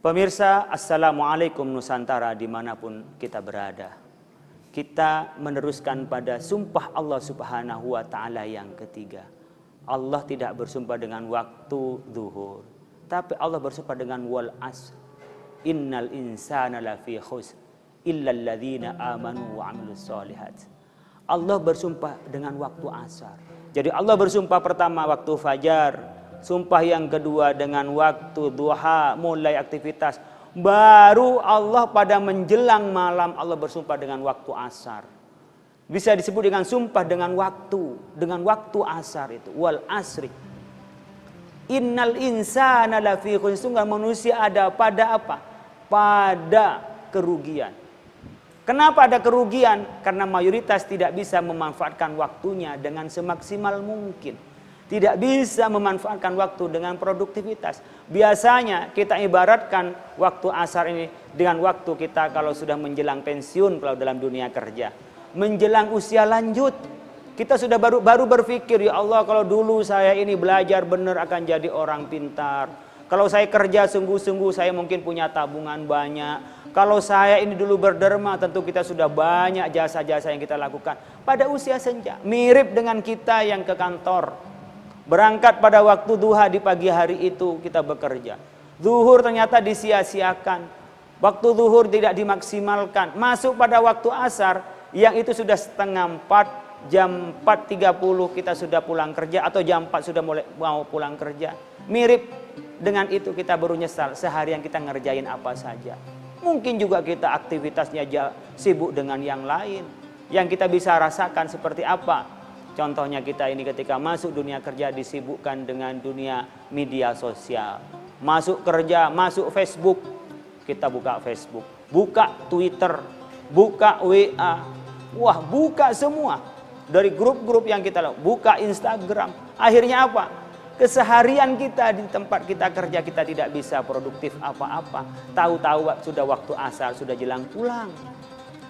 Pemirsa, Assalamualaikum Nusantara dimanapun kita berada. Kita meneruskan pada sumpah Allah Subhanahu wa Ta'ala yang ketiga. Allah tidak bersumpah dengan waktu zuhur, tapi Allah bersumpah dengan wal asr. Innal insana lafi khusr illal ladzina amanu wa amilus solihat. Allah bersumpah dengan waktu asar. Jadi Allah bersumpah pertama waktu fajar, sumpah yang kedua dengan waktu duha, mulai aktivitas. Baru Allah pada menjelang malam Allah bersumpah dengan waktu asar. Bisa disebut dengan sumpah dengan waktu asar itu. Wal asri. Innal insana lafi khusr. Sungguh manusia ada pada apa? Pada kerugian. Kenapa ada kerugian? Karena mayoritas tidak bisa memanfaatkan waktunya dengan semaksimal mungkin. Tidak bisa memanfaatkan waktu dengan produktivitas. Biasanya kita ibaratkan waktu asar ini dengan waktu kita kalau sudah menjelang pensiun kalau dalam dunia kerja. Menjelang usia lanjut. Kita sudah baru berpikir, ya Allah kalau dulu saya ini belajar benar akan jadi orang pintar. Kalau saya kerja sungguh-sungguh saya mungkin punya tabungan banyak. Kalau saya ini dulu berderma tentu kita sudah banyak jasa-jasa yang kita lakukan. Pada usia senja. Mirip dengan kita yang ke kantor. Berangkat pada waktu duha di pagi hari itu kita bekerja. Zuhur ternyata disia-siakan. Waktu zuhur tidak dimaksimalkan. Masuk pada waktu asar yang itu sudah setengah 4, jam 4.30 kita sudah pulang kerja atau jam 4 sudah mau pulang kerja. Mirip dengan itu kita baru nyesal seharian kita ngerjain apa saja. Mungkin juga kita aktivitasnya sibuk dengan yang lain. Yang kita bisa rasakan seperti apa? Contohnya kita ini ketika masuk dunia kerja disibukkan dengan dunia media sosial. Masuk kerja, masuk Facebook, kita buka Facebook. Buka Twitter, buka WA. Wah, buka semua. Dari grup-grup yang kita lakukan. Buka Instagram. Akhirnya apa? Keseharian kita di tempat kita kerja kita tidak bisa produktif apa-apa. Tahu-tahu sudah waktu asar, sudah jelang pulang.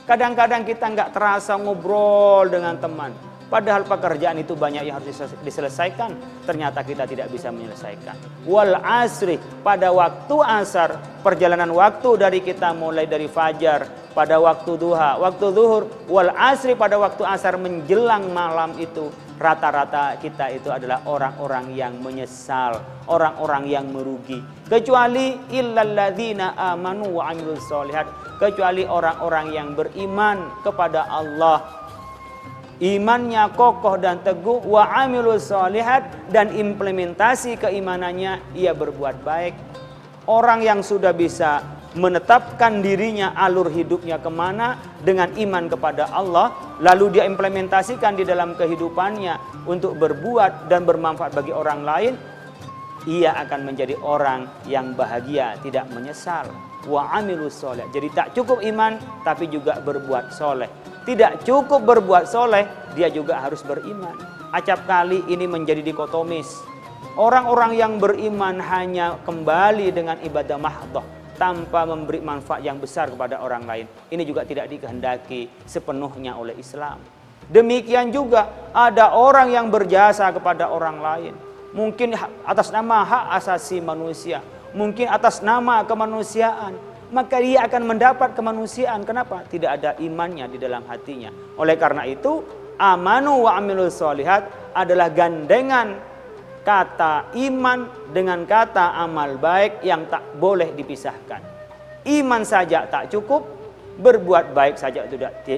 Kadang-kadang kita nggak terasa ngobrol dengan teman. Padahal pekerjaan itu banyak yang harus diselesaikan. Ternyata kita tidak bisa menyelesaikan. Wal asri, pada waktu asar, perjalanan waktu dari kita mulai dari fajar, pada waktu duha, waktu zuhur, wal asri pada waktu asar menjelang malam itu. Rata-rata kita itu adalah orang-orang yang menyesal, orang-orang yang merugi. Kecuali illalladzina amanu wa amilus solihat, kecuali orang-orang yang beriman kepada Allah. Imannya kokoh dan teguh, wa amilus solihat, dan implementasi keimanannya ia berbuat baik. Orang yang sudah bisa menetapkan dirinya alur hidupnya kemana dengan iman kepada Allah, lalu dia implementasikan di dalam kehidupannya untuk berbuat dan bermanfaat bagi orang lain, ia akan menjadi orang yang bahagia, tidak menyesal. Wa amilus soleh. Jadi tak cukup iman tapi juga berbuat soleh. Tidak cukup berbuat soleh, dia juga harus beriman. Acap kali ini menjadi dikotomis. Orang-orang yang beriman hanya kembali dengan ibadah mahdhah tanpa memberi manfaat yang besar kepada orang lain. Ini juga tidak dikehendaki sepenuhnya oleh Islam. Demikian juga ada orang yang berjasa kepada orang lain. Mungkin atas nama hak asasi manusia. Mungkin atas nama kemanusiaan. Maka dia akan mendapat kemanusiaan. Kenapa? Tidak ada imannya di dalam hatinya. Oleh karena itu, amanu wa amilus solihat adalah gandengan kata iman dengan kata amal baik yang tak boleh dipisahkan. Iman saja tak cukup, berbuat baik saja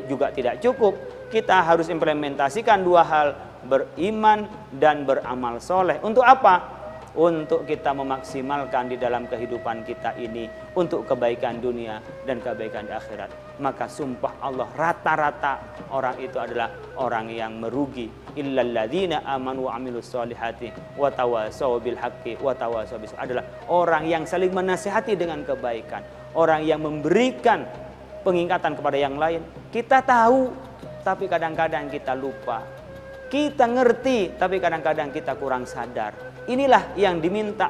juga tidak cukup. Kita harus implementasikan dua hal, beriman dan beramal soleh. Untuk apa? Untuk kita memaksimalkan di dalam kehidupan kita ini untuk kebaikan dunia dan kebaikan di akhirat. Maka sumpah Allah rata-rata orang itu adalah orang yang merugi. Illalladzina amanu wa amilus solihati wa tawasaw bil haqqi wa tawasaw bis, adalah orang yang saling menasihati dengan kebaikan, orang yang memberikan pengingatan kepada yang lain. Kita tahu tapi kadang-kadang kita lupa. Kita ngerti tapi kadang-kadang kita kurang sadar. Inilah yang diminta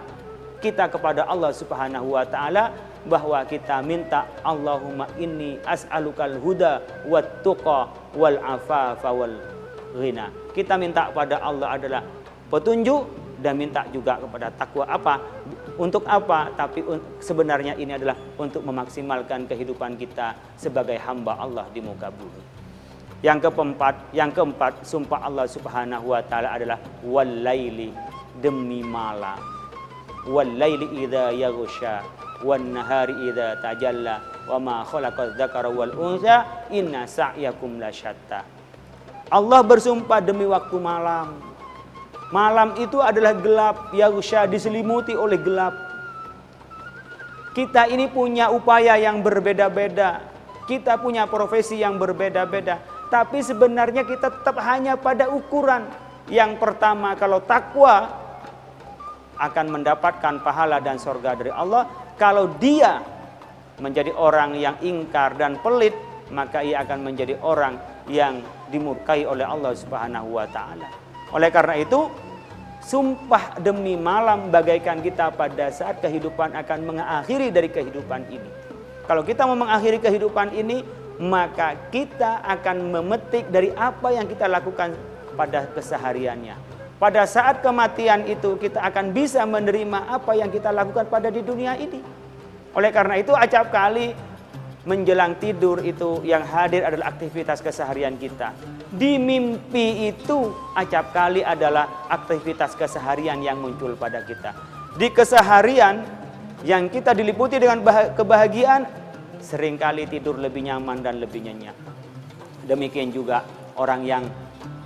kita kepada Allah Subhanahu wa Ta'ala, bahwa kita minta Allahumma inni as'alukal huda wat tuqa wal afafa wal ghina. Kita minta kepada Allah adalah petunjuk dan minta juga kepada takwa apa? Untuk apa? Tapi sebenarnya ini adalah untuk memaksimalkan kehidupan kita sebagai hamba Allah di muka bumi. Yang keempat, sumpah Allah Subhanahu wa taala adalah wal-laili, demi malam. Wal-laili idza yaghsha wan nahari idza tajalla wa ma khalaqadz dzakara wal untha inna sa'yakum lasyatta. Allah bersumpah demi waktu malam. Malam itu adalah gelap, yaghsha, diselimuti oleh gelap. Kita ini punya upaya yang berbeda-beda. Kita punya profesi yang berbeda-beda. Tapi sebenarnya kita tetap hanya pada ukuran. Yang pertama, kalau takwa akan mendapatkan pahala dan surga dari Allah. Kalau dia menjadi orang yang ingkar dan pelit, maka ia akan menjadi orang yang dimurkai oleh Allah Subhanahu wa taala. Oleh karena itu, sumpah demi malam bagaikan kita pada saat kehidupan akan mengakhiri dari kehidupan ini. Kalau kita mau mengakhiri kehidupan ini, maka kita akan memetik dari apa yang kita lakukan pada kesehariannya. Pada saat kematian itu kita akan bisa menerima apa yang kita lakukan pada di dunia ini. Oleh karena itu acap kali menjelang tidur itu yang hadir adalah aktivitas keseharian kita. Di mimpi itu acap kali adalah aktivitas keseharian yang muncul pada kita. Di keseharian yang kita diliputi dengan kebahagiaan, seringkali tidur lebih nyaman dan lebih nyenyak. Demikian juga orang yang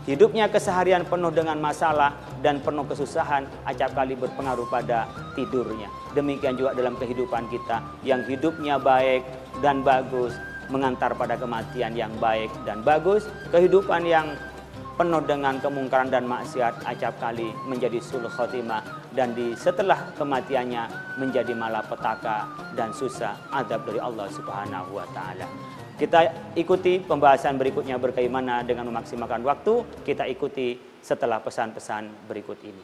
hidupnya keseharian penuh dengan masalah dan penuh kesusahan, acap kali berpengaruh pada tidurnya. Demikian juga dalam kehidupan kita yang hidupnya baik dan bagus, mengantar pada kematian yang baik dan bagus. Kehidupan yang penuh dengan kemungkaran dan maksiat acap kali menjadi sul khotimah, dan setelah kematiannya menjadi malapetaka dan susah azab dari Allah Subhanahu wa taala. Kita ikuti pembahasan berikutnya bagaimana dengan memaksimalkan waktu. Kita ikuti setelah pesan-pesan berikut ini.